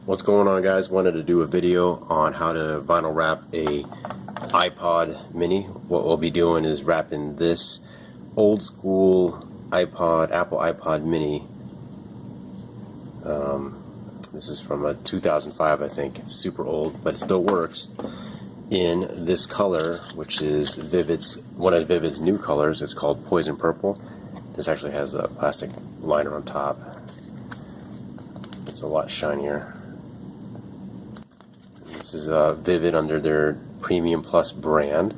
What's going on, guys? Wanted to do a video on how to vinyl wrap a iPod mini. What we'll be doing is wrapping this old school Apple iPod mini. This is from a 2005, I think. It's super old, but it still works, in this color, which is one of VVid's new colors. It's called Poison Purple. This actually has a plastic liner on top. It's a lot shinier. This is VVivid under their Premium Plus brand.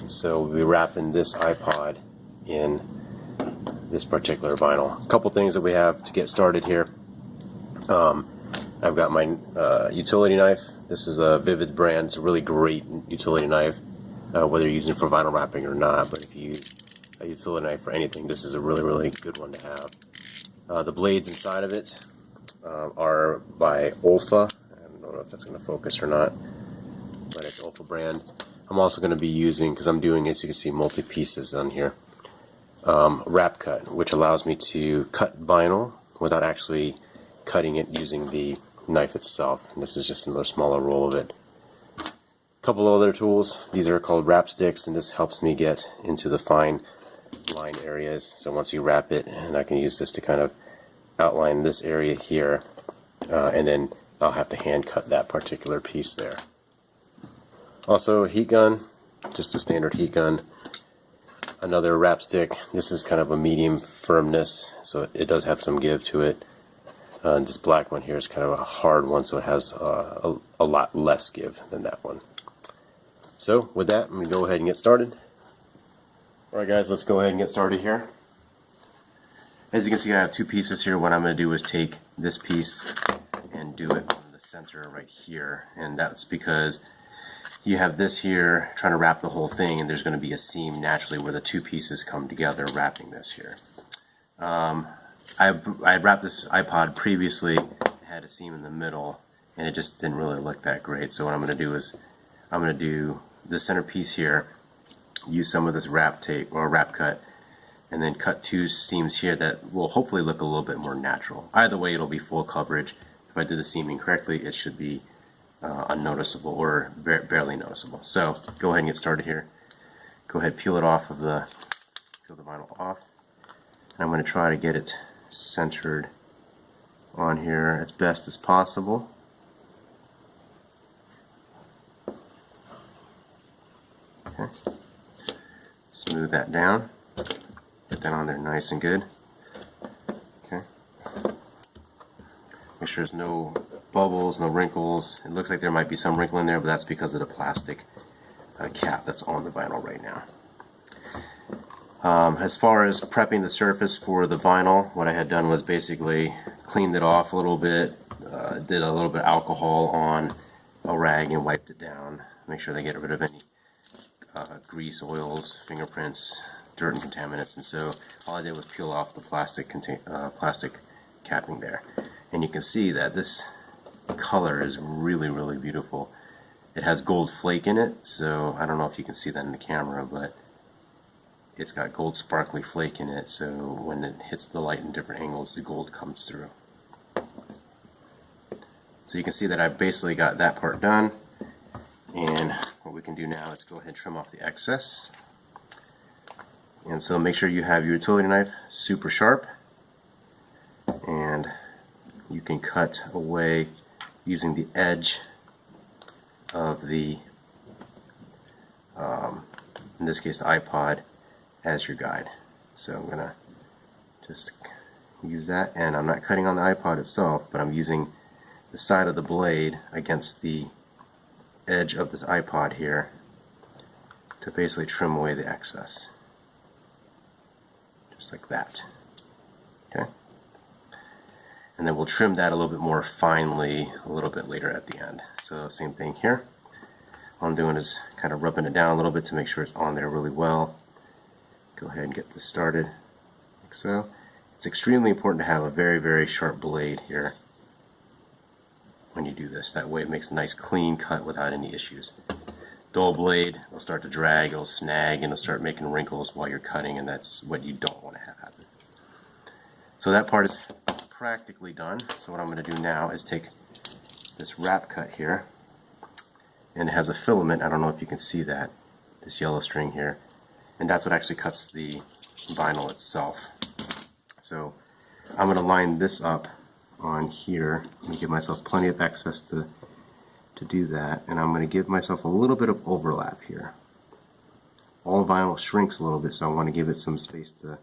So we'll be wrapping this iPod in this particular vinyl. A couple things that we have to get started here. I've got my utility knife. This is a VVivid brand. It's a really great utility knife, whether you're using it for vinyl wrapping or not. But if you use a utility knife for anything, this is a really good one to have. The blades inside of it are by Olfa. I don't know if that's going to focus or not, but it's Olfa brand. I'm also going to be using, because I'm doing, as you can see, multi-pieces on here, wrap cut, which allows me to cut vinyl without actually cutting it using the knife itself. And this is just a smaller roll of it. A couple of other tools. These are called wrap sticks, and this helps me get into the fine line areas. So once you wrap it, and I can use this to kind of outline this area here, and then I'll have to hand cut that particular piece there. Also, a heat gun, just a standard heat gun. Another wrap stick. This is kind of a medium firmness, so it does have some give to it. This black one here is kind of a hard one, so it has a lot less give than that one. So with that, I'm going to go ahead and get started. Alright guys, let's go ahead and get started here. As you can see, I have two pieces here. What I'm going to do is take this piece and do it on the center right here, and that's because you have this here trying to wrap the whole thing, and there's going to be a seam naturally where the two pieces come together wrapping this here. I had wrapped this iPod previously. It had a seam in the middle, and it just didn't really look that great. So what I'm going to do is I'm going to do the center piece here, use some of this wrap tape or wrap cut, and then cut two seams here that will hopefully look a little bit more natural. Either way, it'll be full coverage. If I did the seaming correctly, it should be unnoticeable or barely noticeable. So go ahead and get started here. Go ahead, peel the vinyl off. And I'm going to try to get it centered on here as best as possible. Okay. Smooth that down. Get that on there nice and good. Okay. Make sure there's no bubbles, no wrinkles. It looks like there might be some wrinkle in there, but that's because of the plastic cap that's on the vinyl right now. As far as prepping the surface for the vinyl, what I had done was basically cleaned it off a little bit, did a little bit of alcohol on a rag and wiped it down. Make sure they get rid of any grease, oils, fingerprints, dirt and contaminants. And so all I did was peel off the plastic capping there. And you can see that this color is really beautiful. It has gold flake in it, so I don't know if you can see that in the camera, but it's got gold sparkly flake in it, so when it hits the light in different angles, the gold comes through. So you can see that I've basically got that part done, and what we can do now is go ahead and trim off the excess. And so make sure you have your utility knife super sharp, and you can cut away using the edge of the, in this case the iPod, as your guide. So I'm gonna just use that, and I'm not cutting on the iPod itself, but I'm using the side of the blade against the edge of this iPod here to basically trim away the excess, just like that. Okay, and then we'll trim that a little bit more finely a little bit later at the end. So same thing here. All I'm doing is kind of rubbing it down a little bit to make sure it's on there really well. Go ahead and get this started like so. It's extremely important to have a very sharp blade here when you do this. That way it makes a nice clean cut without any issues. Dull blade will start to drag, it'll snag, and it'll start making wrinkles while you're cutting, and that's what you don't want to have happen. So that part is practically done. So what I'm going to do now is take this wrap cut here, and it has a filament. I don't know if you can see that, this yellow string here, and that's what actually cuts the vinyl itself. So I'm going to line this up on here and give myself plenty of access to do that, and I'm going to give myself a little bit of overlap here. All vinyl shrinks a little bit, so I want to give it some space to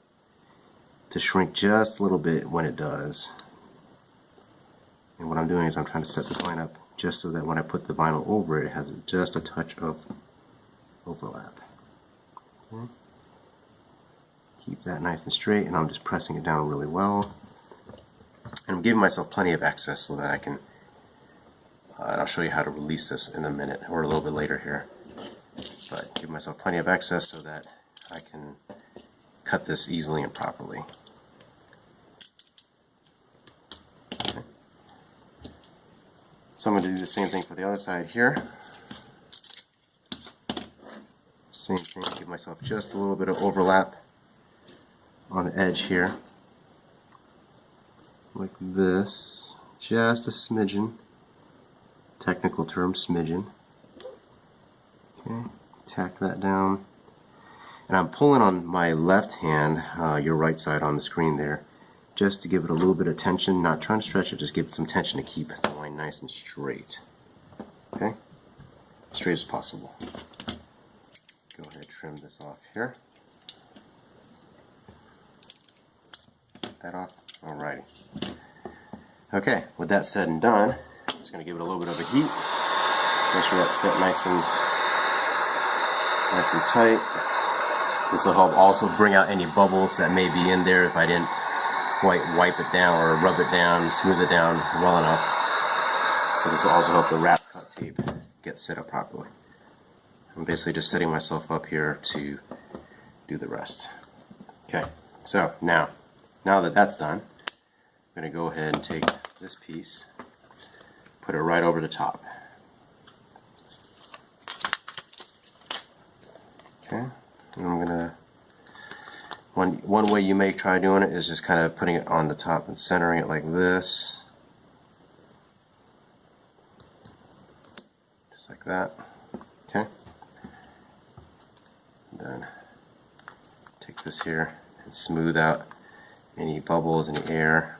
shrink just a little bit when it does. And what I'm doing is I'm trying to set this line up just so that when I put the vinyl over it, it has just a touch of overlap. Okay. Keep that nice and straight, and I'm just pressing it down really well. And I'm giving myself plenty of access so that I can, and I'll show you how to release this in a minute or a little bit later here. But give myself plenty of access so that I can cut this easily and properly. Okay. So I'm going to do the same thing for the other side here. Same thing, give myself just a little bit of overlap on the edge here. Like this. Just a smidgen. Technical term, smidgen. Okay, tack that down. And I'm pulling on my left hand, your right side on the screen there, just to give it a little bit of tension, not trying to stretch it, just give it some tension to keep the line nice and straight. Okay? Straight as possible. Go ahead and trim this off here. Get that off. Alrighty. Okay, with that said and done, I'm just going to give it a little bit of a heat. Make sure that's set nice and tight. This will help also bring out any bubbles that may be in there if I didn't quite wipe it down or rub it down, smooth it down well enough. But this will also help the wrap cut tape get set up properly. I'm basically just setting myself up here to do the rest. Okay, so now that that's done, I'm going to go ahead and take this piece, put it right over the top. Okay, and I'm gonna, one way you may try doing it is just kind of putting it on the top and centering it like this, just like that. Okay, and then take this here and smooth out any bubbles, any air.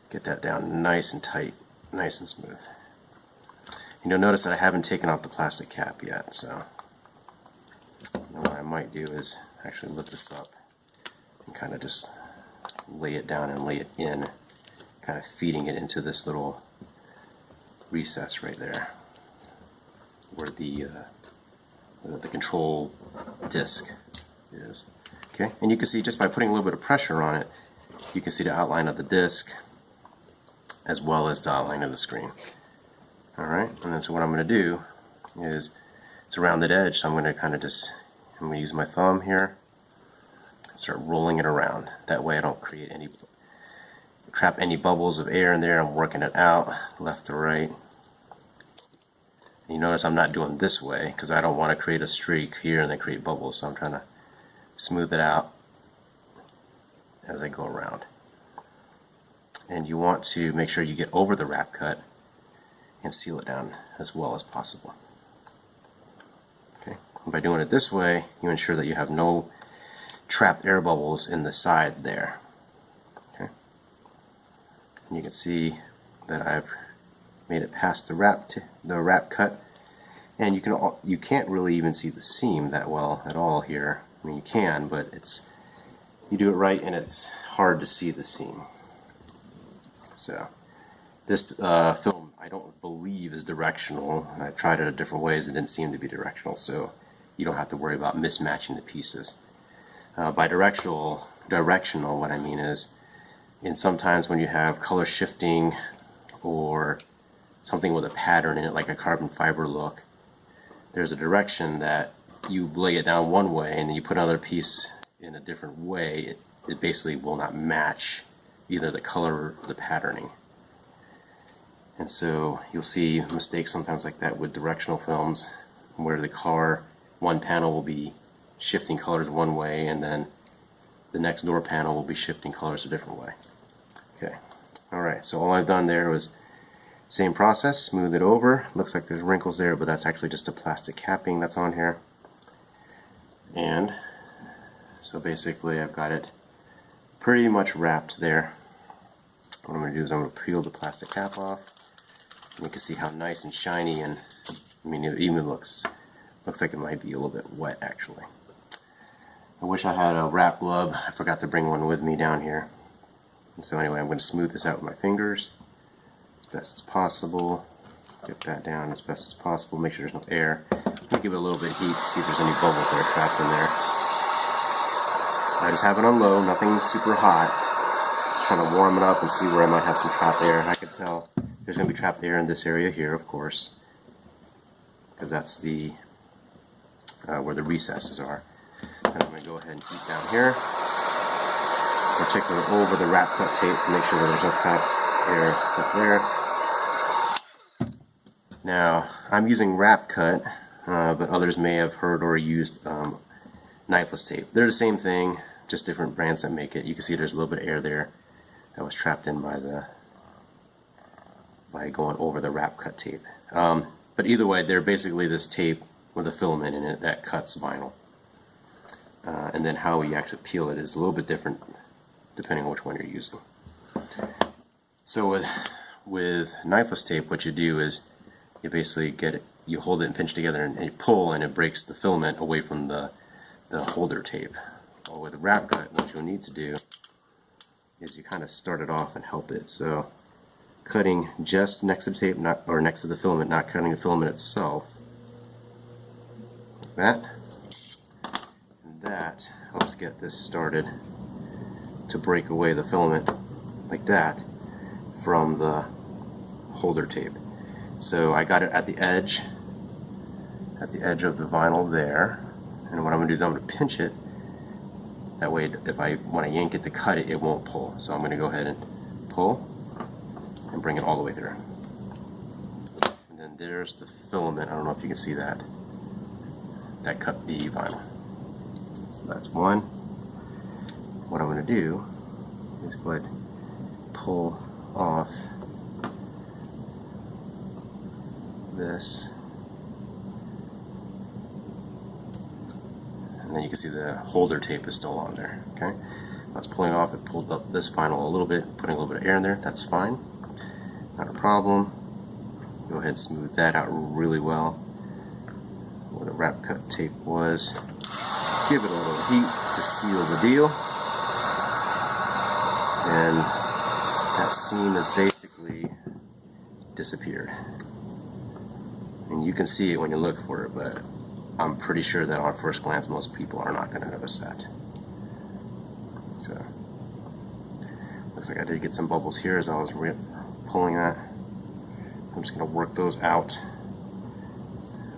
Get that down nice and tight, nice and smooth. And you'll notice that I haven't taken off the plastic cap yet, so what I might do is actually lift this up and kind of just lay it down and lay it in, kind of feeding it into this little recess right there where the control disc is. Okay, and you can see just by putting a little bit of pressure on it, you can see the outline of the disc as well as the outline of the screen. Alright, and then so what I'm going to do is, it's a rounded edge, so I'm going to kind of just, I'm going to use my thumb here and start rolling it around. That way I don't create any, trap any bubbles of air in there. I'm working it out left to right. And you notice I'm not doing this way because I don't want to create a streak here and then create bubbles, so I'm trying to smooth it out as I go around. And you want to make sure you get over the wrap cut and seal it down as well as possible. Okay. And by doing it this way, you ensure that you have no trapped air bubbles in the side there. Okay. And you can see that I've made it past the wrap cut, and you can't really even see the seam that well at all here. I mean, you can, but you do it right and it's hard to see the seam. So this film, I don't believe, is directional. I tried it a different ways, it didn't seem to be directional, so you don't have to worry about mismatching the pieces. By directional, what I mean is, sometimes when you have color shifting or something with a pattern in it, like a carbon fiber look, there's a direction that you lay it down one way and then you put another piece in a different way. It basically will not match either the color or the patterning. And so you'll see mistakes sometimes like that with directional films, where one panel will be shifting colors one way and then the next door panel will be shifting colors a different way. Okay, alright, so all I've done there was same process, smooth it over. Looks like there's wrinkles there, but that's actually just a plastic capping that's on here. And so basically I've got it pretty much wrapped there. What I'm going to do is I'm going to peel the plastic cap off. And you can see how nice and shiny, and I mean it even looks like it might be a little bit wet actually. I wish I had a wrap glove. I forgot to bring one with me down here. And so anyway, I'm going to smooth this out with my fingers as best as possible. Get that down as best as possible. Make sure there's no air. I'm going to give it a little bit of heat to see if there's any bubbles that are trapped in there. I just have it on low, nothing super hot. Just trying to warm it up and see where I might have some trapped air. I can tell there's going to be trapped air in this area here, of course, because that's the where the recesses are. And I'm going to go ahead and heat down here, particularly over the wrap cut tape to make sure that there's no trapped air stuck there. Now, I'm using wrap cut, but others may have heard or used knifeless tape. They're the same thing, just different brands that make it. You can see there's a little bit of air there that was trapped in by going over the wrap cut tape. But either way, they're basically this tape with a filament in it that cuts vinyl. And then how you actually peel it is a little bit different depending on which one you're using. So with knifeless tape, what you do is you basically get it, you hold it and pinch together and you pull, and it breaks the filament away from the holder tape. Well, with wrap cut, what you'll need to do is you kind of start it off and help it. So cutting just next to the tape, or next to the filament, not cutting the filament itself, like that. And that helps get this started to break away the filament like that from the holder tape. So I got it at the edge of the vinyl there, and what I'm going to do is I'm going to pinch it. That way, if I want to yank it to cut it, it won't pull. So I'm going to go ahead and pull and bring it all the way through. And then there's the filament. I don't know if you can see that. That cut the vinyl. So that's one. What I'm going to do is go ahead and pull off this. And then you can see the holder tape is still on there. Okay, I was pulling it off, it pulled up this vinyl a little bit, putting a little bit of air in there. That's fine, not a problem. Go ahead and smooth that out really well. Where the wrap cut tape was, give it a little heat to seal the deal, and that seam has basically disappeared. And you can see it when you look for it, but I'm pretty sure that on first glance most people are not going to notice that. So, looks like I did get some bubbles here as I was pulling that. I'm just going to work those out.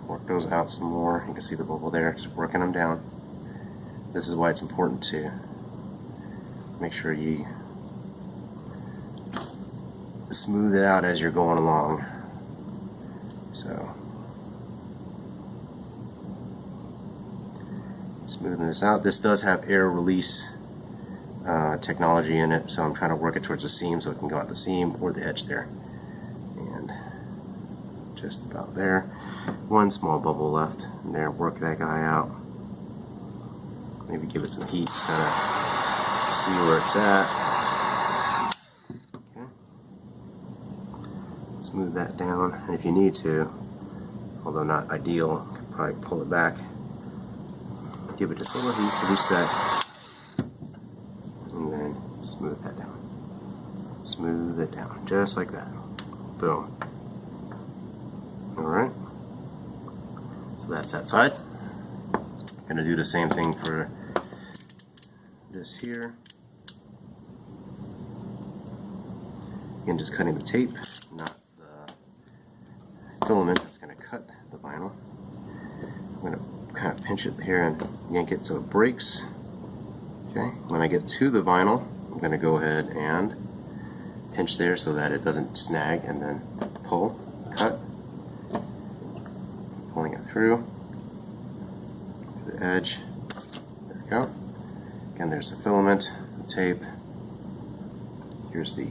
Work those out some more. You can see the bubble there, just working them down. This is why it's important to make sure you smooth it out as you're going along. So, smoothing this out. This does have air release technology in it, so I'm trying to work it towards the seam so it can go out the seam or the edge there. And just about there. One small bubble left in there. Work that guy out. Maybe give it some heat, kind of see where it's at. Okay. Smooth that down, and if you need to, although not ideal, you can probably pull it back. Give it just a little heat to reset, and then smooth that down. Smooth it down, just like that. Boom. Alright, so that's that side. I'm going to do the same thing for this here. Again, just cutting the tape, not the filament that's going to cut the vinyl. I'm going to kind of pinch it here and yank it so it breaks. Okay, when I get to the vinyl, I'm going to go ahead and pinch there so that it doesn't snag, and then pull, cut, pulling it through to the edge. There we go. Again, there's the filament, the tape. Here's the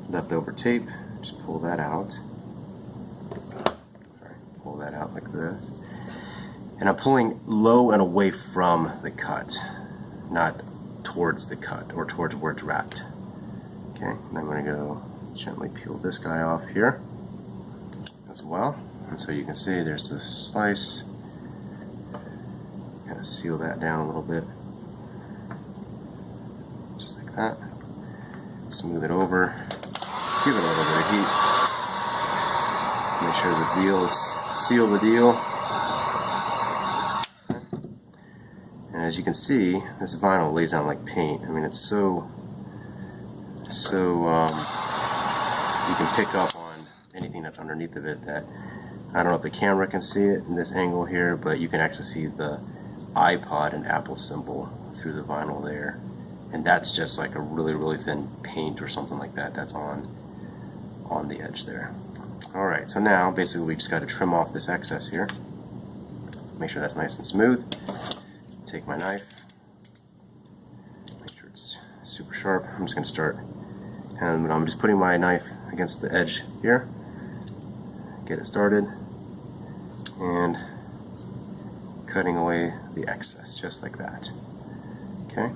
leftover tape. Just pull that out. Sorry, pull that out like this. And I'm pulling low and away from the cut, not towards the cut or towards where it's wrapped. Okay, and I'm going to go gently peel this guy off here as well. And so you can see there's the slice. Kind of seal that down a little bit. Just like that. Smooth it over. Give it a little bit of heat. Make sure the deal is seal the deal. And as you can see, this vinyl lays down like paint. I mean, it's so you can pick up on anything that's underneath of it. That I don't know if the camera can see it in this angle here, but you can actually see the iPod and Apple symbol through the vinyl there. And that's just like a really thin paint or something like that that's on the edge there. Alright, so now basically we just got to trim off this excess here. Make sure that's nice and smooth. Take my knife. Make sure it's super sharp. I'm just going to start, and I'm just putting my knife against the edge here. Get it started. And cutting away the excess just like that. Okay?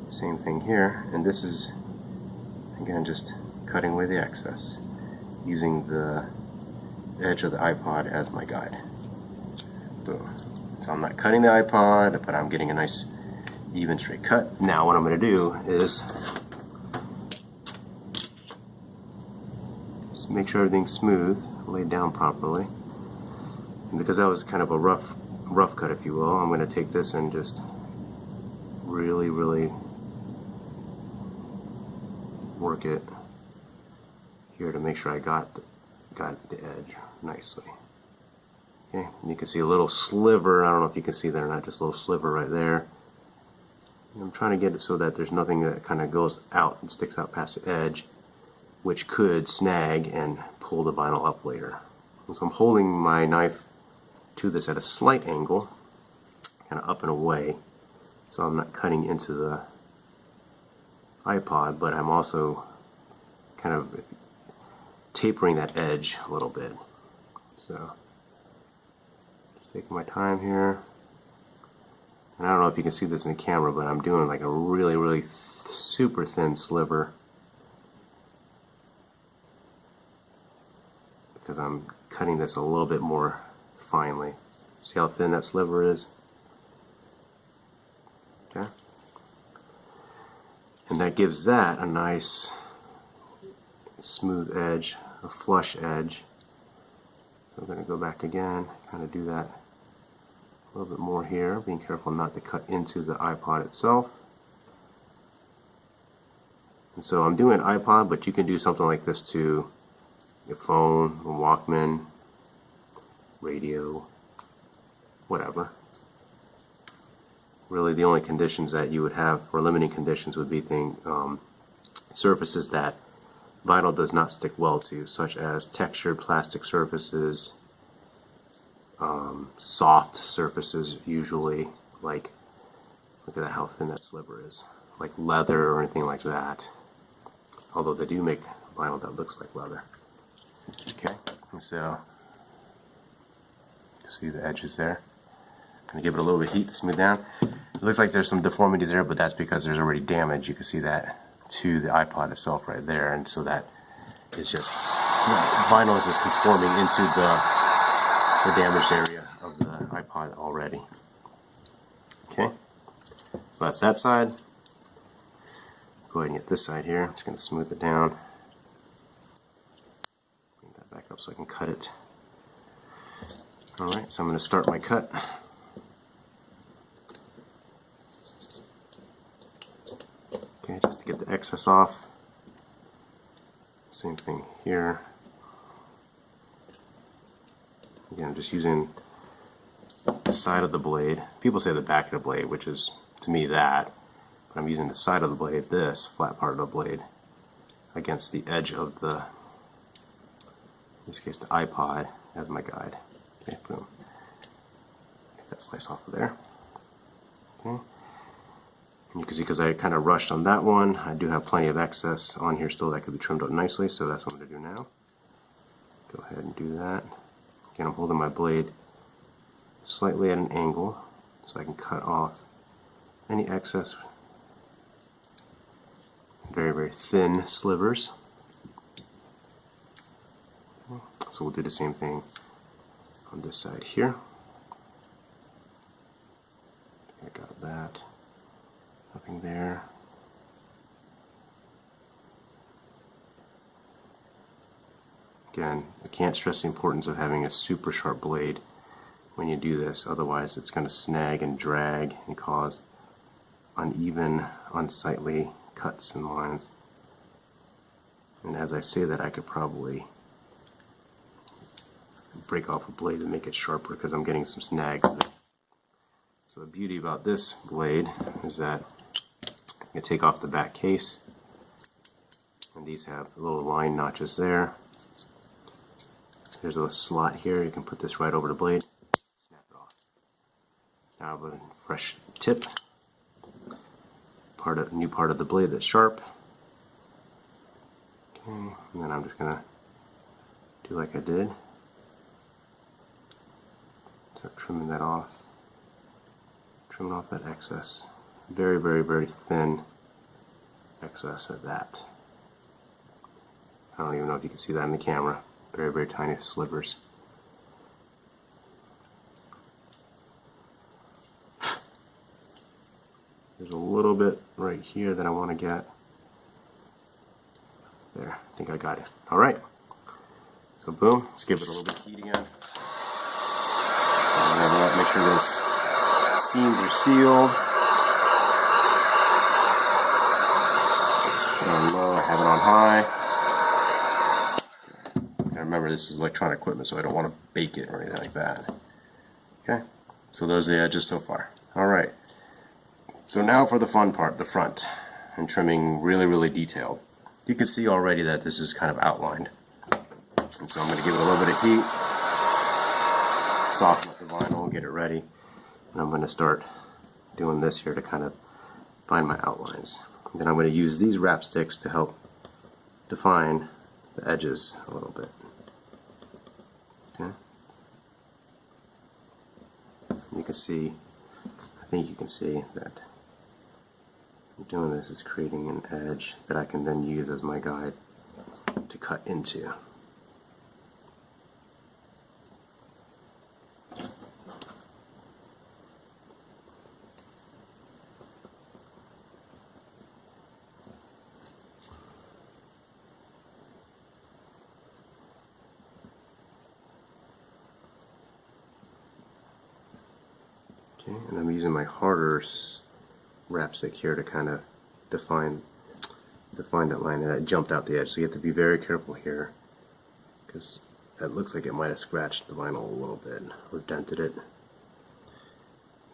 Same thing here, and this is again just cutting away the excess using the edge of the iPod as my guide. Boom. So I'm not cutting the iPod, but I'm getting a nice even straight cut. Now what I'm going to do is just make sure everything's smooth, laid down properly. And because that was kind of a rough cut, if you will, I'm going to take this and just really work it here to make sure I got the edge nicely. Okay, and you can see a little sliver. I don't know if you can see that or not, just a little sliver right there. And I'm trying to get it so that there's nothing that kind of goes out and sticks out past the edge, which could snag and pull the vinyl up later. And so I'm holding my knife to this at a slight angle, kind of up and away, so I'm not cutting into the iPod, but I'm also kind of tapering that edge a little bit. So just taking my time here, and I don't know if you can see this in the camera, but I'm doing like a really super thin sliver because I'm cutting this a little bit more finely. See how thin that sliver is? Okay. And that gives that a nice smooth edge, a flush edge. So I'm going to go back again, kind of do that a little bit more here, being careful not to cut into the iPod itself. And so I'm doing iPod, but you can do something like this to your phone, a Walkman, radio, whatever. Really the only conditions that you would have, or limiting conditions, would be surfaces that vinyl does not stick well to, such as textured plastic surfaces, soft surfaces usually, like, look at how thin that sliver is, like leather or anything like that. Although they do make vinyl that looks like leather. Okay, and so you see the edges there. I'm going to give it a little bit of heat to smooth down. It looks like there's some deformities there, but that's because there's already damage. You can see that to the iPod itself right there, and so that is just vinyl is just conforming into the damaged area of the iPod already. Okay, so that's that side. Go ahead and get this side here. I'm just going to smooth it down. Bring that back up so I can cut it. Alright, so I'm going to start my cut. Okay, just to get the excess off. Same thing here. Again, I'm just using the side of the blade. People say the back of the blade, which is, to me, that. But I'm using the side of the blade, this flat part of the blade, against the edge of the, in this case, the iPod as my guide. Okay, boom. Get that slice off of there. Okay. And you can see because I kind of rushed on that one, I do have plenty of excess on here still that could be trimmed up nicely, so that's what I'm going to do now. Go ahead and do that. Again, I'm holding my blade slightly at an angle so I can cut off any excess very, very thin slivers. So we'll do the same thing on this side here. I got that. Nothing there. Again, I can't stress the importance of having a super sharp blade when you do this, otherwise it's going to snag and drag and cause uneven, unsightly cuts and lines. And as I say that, I could probably break off a blade and make it sharper because I'm getting some snags there. So the beauty about this blade is that you take off the back case, and these have little line notches there. There's a slot here, you can put this right over the blade, snap it off. Now I have a fresh tip, new part of the blade that's sharp. Okay, and then I'm just gonna do like I did. Start trimming that off. Trimming off that excess. Very, very, very thin excess of that. I don't even know if you can see that in the camera. Very, very tiny slivers. There's a little bit right here that I want to get. There, I think I got it. Alright. So boom, let's give it a little bit of heat again. Make sure those seams are sealed. Put it on low, I have it on high. Now remember, this is electronic equipment, so I don't want to bake it or anything like that. Okay, so those are the edges so far. Alright, so now for the fun part, the front, and trimming really, really detailed. You can see already that this is kind of outlined. And so I'm going to give it a little bit of heat, soften up the vinyl, get it ready. And I'm going to start doing this here to kind of find my outlines. And then I'm going to use these wrap sticks to help define the edges a little bit. Okay. You can see, I think you can see that doing this is creating an edge that I can then use as my guide to cut into. Okay, and I'm using my harder wrap stick here to kind of define that line, and that jumped out the edge. So you have to be very careful here, because that looks like it might have scratched the vinyl a little bit or dented it.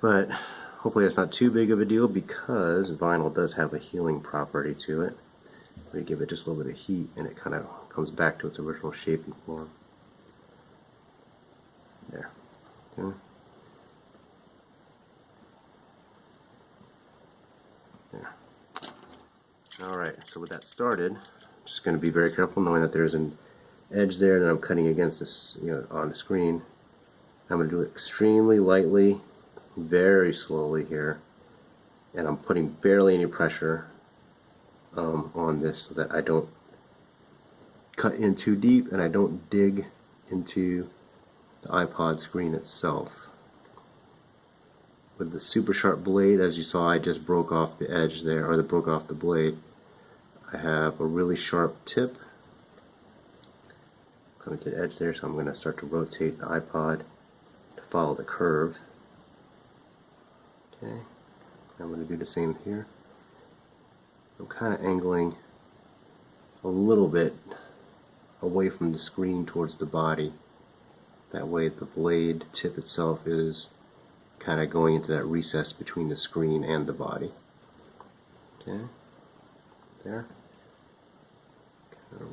But hopefully it's not too big of a deal, because vinyl does have a healing property to it. Where you give it just a little bit of heat and it kind of comes back to its original shape and form. There. Okay. Alright, so with that started, I'm just going to be very careful, knowing that there's an edge there that I'm cutting against this, on the screen. I'm going to do it extremely lightly, very slowly here, and I'm putting barely any pressure on this so that I don't cut in too deep and I don't dig into the iPod screen itself. With the super sharp blade, as you saw, I just broke off the edge there, or broke off the blade. I have a really sharp tip coming to the edge there, so I'm going to start to rotate the iPod to follow the curve. Okay, I'm going to do the same here. I'm kind of angling a little bit away from the screen towards the body. That way the blade tip itself is kind of going into that recess between the screen and the body. Okay, there. Kind of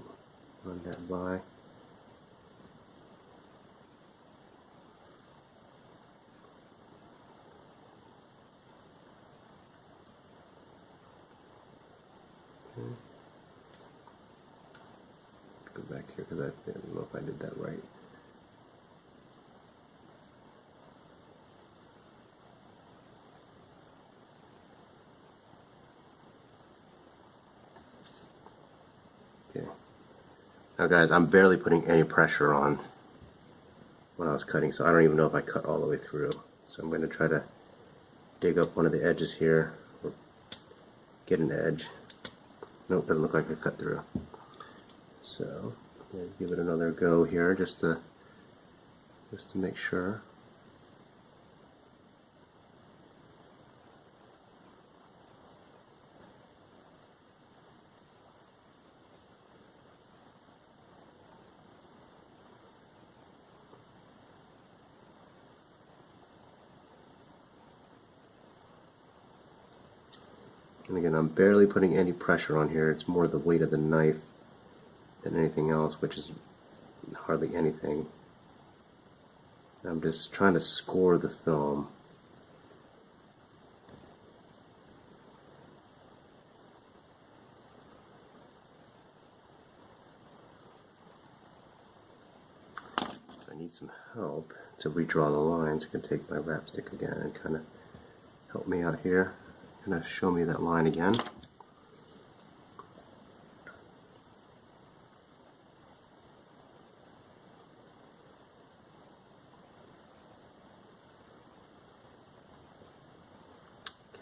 run that by. Okay. Go back here because I don't know if I did that right. Okay. Now guys, I'm barely putting any pressure on when I was cutting, so I don't even know if I cut all the way through. So I'm going to try to dig up one of the edges here, or get an edge. Nope, doesn't look like I cut through. So I'm going to give it another go here, just to make sure. And again, I'm barely putting any pressure on here. It's more the weight of the knife than anything else, which is hardly anything. I'm just trying to score the film. If I need some help to redraw the lines, I can take my wrap stick again and kind of help me out here. Kind of show me that line again.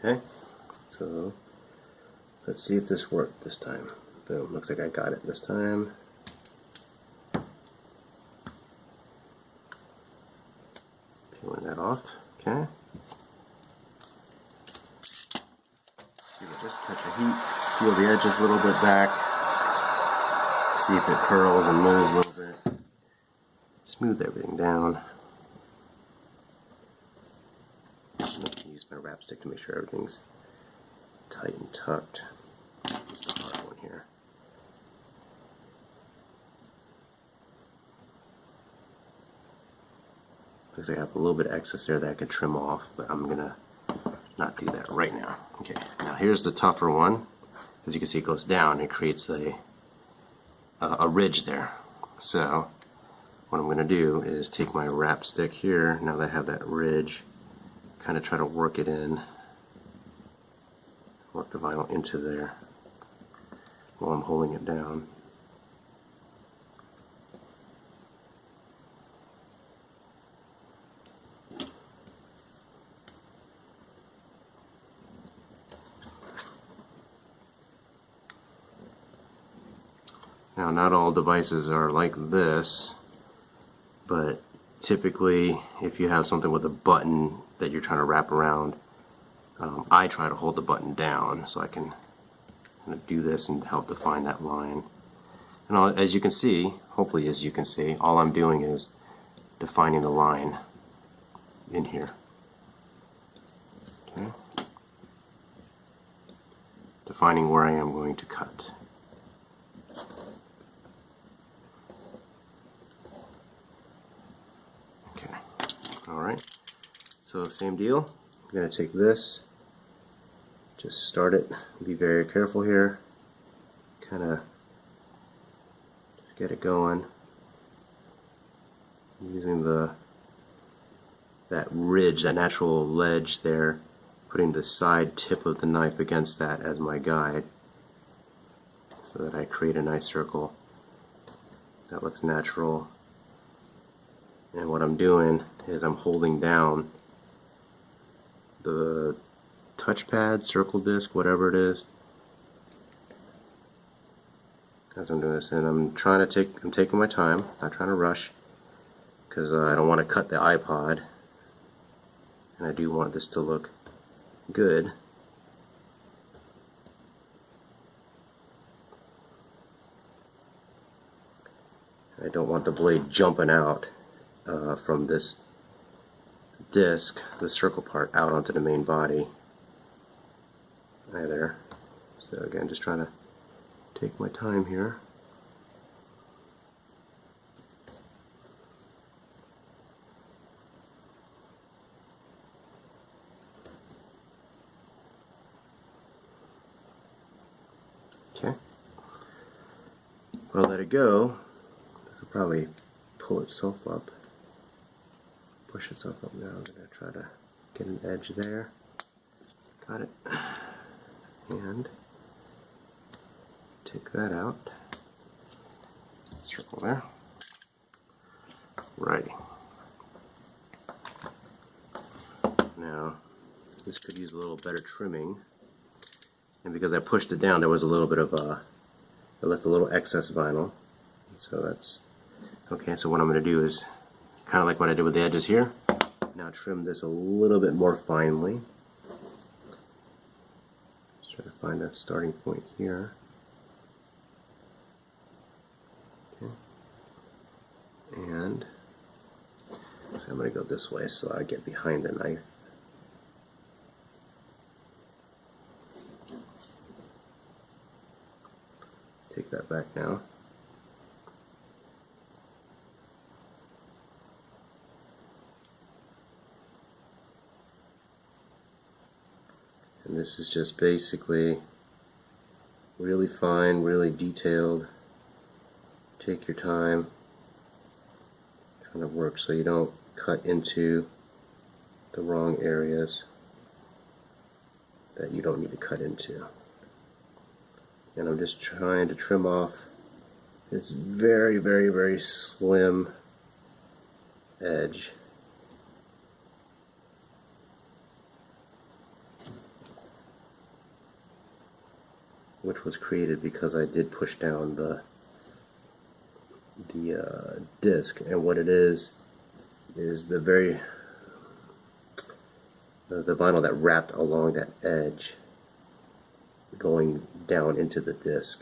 Okay, so let's see if this worked this time. Boom, looks like I got it this time. Peeling that off, okay. Give it just a touch of heat, seal the edges a little bit back, see if it curls and moves a little bit. Smooth everything down. Use my wrap stick to make sure everything's tight and tucked. Use the hard one here. Looks like I have a little bit of excess there that I could trim off, but I'm gonna not do that right now. Okay, now here's the tougher one. As you can see, it goes down. It creates a ridge there. So what I'm gonna do is take my wrap stick here. Now that I have that ridge, kind of try to work it in, work the vinyl into there while I'm holding it down. Now, not all devices are like this, but typically if you have something with a button that you're trying to wrap around, I try to hold the button down so I can kind of do this and help define that line. And as you can see, hopefully as you can see, all I'm doing is defining the line in here. Okay. Defining where I am going to cut. Okay. Alright. So same deal. I'm going to take this, just start it, be very careful here, kind of just get it going, using that ridge, that natural ledge there, putting the side tip of the knife against that as my guide, so that I create a nice circle that looks natural. And what I'm doing is I'm holding down the touchpad, circle disc, whatever it is, as I'm doing this, and I'm taking my time, not trying to rush, because I don't want to cut the iPod, and I do want this to look good. I don't want the blade jumping out from this disc, the circle part, out onto the main body either. So again, just trying to take my time here. Okay. Well, let it go. This will probably pull itself up, push itself up now. I'm going to try to get an edge there. Got it. And take that out. Circle there. Righty. Now, this could use a little better trimming. And because I pushed it down, there was a little bit of I left a little excess vinyl. So that's okay. So what I'm going to do is kind of like what I did with the edges here. Now trim this a little bit more finely. Just try to find a starting point here. Okay. And so I'm going to go this way so I get behind the knife. Take that back now. And this is just basically really fine, really detailed. Take your time. Kind of work so you don't cut into the wrong areas that you don't need to cut into. And I'm just trying to trim off this very, very, very slim edge. Which was created because I did push down the disc, and what it is the vinyl that wrapped along that edge going down into the disc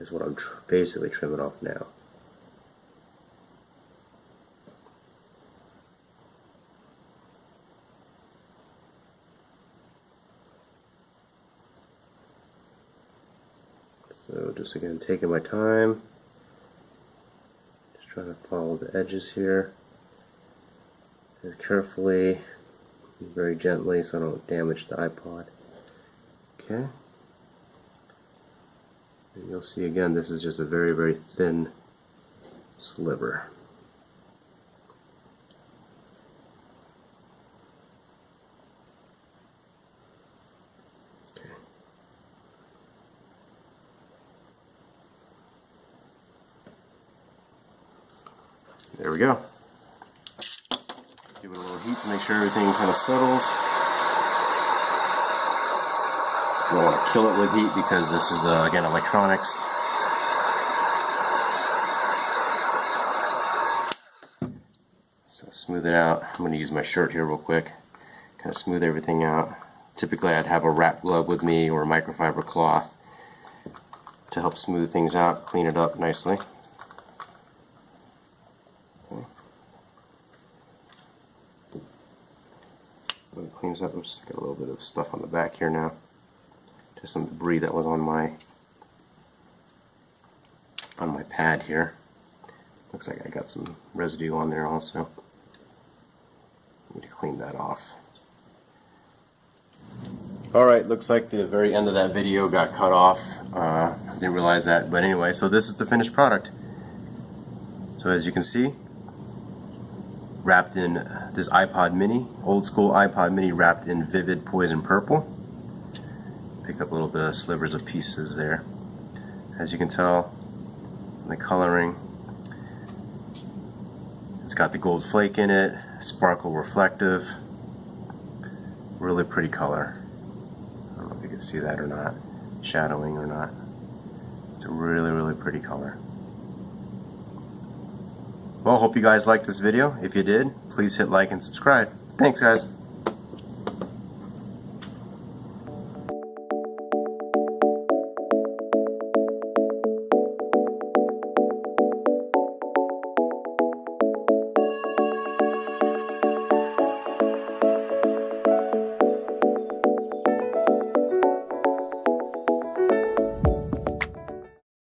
is what I'm basically trimming off now. So just again taking my time, just trying to follow the edges here as carefully, very gently so I don't damage the iPod. Okay. And you'll see again, this is just a very, very thin sliver. Okay. There we go. Give it a little heat to make sure everything kind of settles. You don't want to kill it with heat because this is, again, electronics. So smooth it out. I'm going to use my shirt here real quick. Kind of smooth everything out. Typically I'd have a wrap glove with me or a microfiber cloth to help smooth things out, clean it up nicely. Okay. When it cleans up, oops, got a little bit of stuff on the back here now. Just some debris that was on my pad here. Looks like I got some residue on there also. Need to clean that off. Alright, looks like the very end of that video got cut off. I didn't realize that, but anyway, so this is the finished product. So as you can see, wrapped in this iPod mini, old school iPod mini wrapped in Vivid Poison Purple. Pick up a little bit of slivers of pieces there. As you can tell, the coloring, it's got the gold flake in it, sparkle reflective, really pretty color. I don't know if you can see that or not, shadowing or not. It's a really, really pretty color. Well, hope you guys liked this video. If you did, please hit like and subscribe. Thanks, guys.